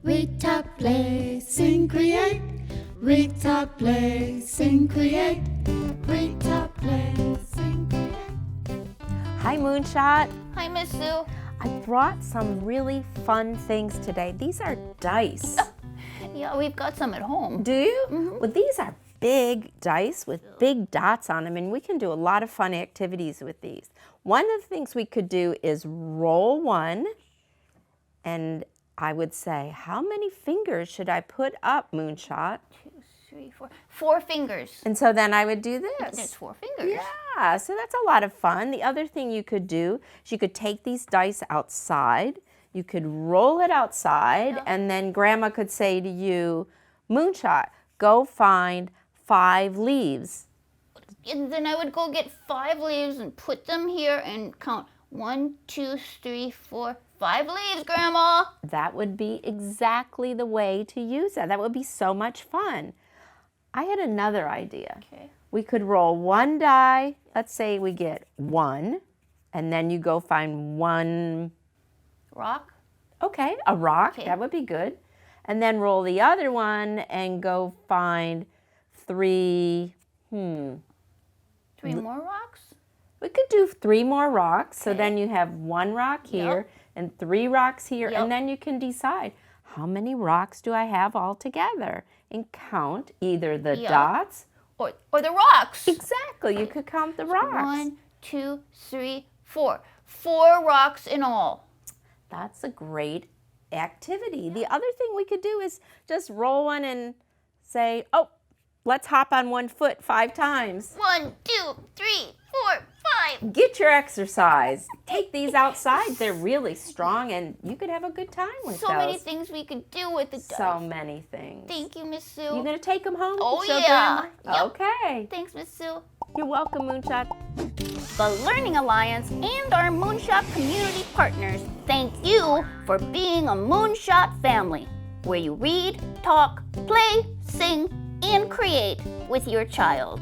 Read, tap, play, sing, create. Read, tap, play, sing, create. Read, tap, play, sing, create. Hi, Moonshot. Hi, Miss Sue. I brought some really fun things today. These are dice. Yeah, we've got some at home. Do you? Well, these are big dice with big dots on them, and we can do a lot of fun activities with these. One of the things we could do is roll one, and I would say, how many fingers should I put up, Moonshot? 2, 3, 4. 4 fingers. And so then I would do this. There's 4 fingers. Yeah, so that's a lot of fun. The other thing you could do is you could take these dice outside. You could roll it outside, and then Grandma could say to you, Moonshot, go find 5 leaves. And then I would go get 5 leaves and put them here and count 1, 2, 3, 4, 5 leaves, Grandma. That would be exactly the way to use that. That would be so much fun. I had another idea. Okay. We could roll one die. Let's say we get 1, and then you go find 1. Rock. Okay, a rock. Okay. That would be good. And then roll the other one and go find 3. 3 more rocks. We could do 3 more rocks. So then you have 1 rock here and 3 rocks here. And then you can decide, how many rocks do I have all together? And count either the dots. Or the rocks. Exactly. You could count the rocks. 1, 2, 3, 4. 4 rocks in all. That's a great activity. The other thing we could do is just roll one and say, oh, let's hop on 1 foot 5 times. 1, 2, 3, 4, 5. Get your exercise. Take these outside. They're really strong, and you could have a good time with So those. many things we could do with the dice. So many things. Thank you, Miss Sue. You going to take them home? Oh, to show yeah. Grandma? Yep. Okay. Thanks, Miss Sue. You're welcome, Moonshot. The Learning Alliance and our Moonshot community partners thank you for being a Moonshot family, where you read, talk, play, sing, and create with your child.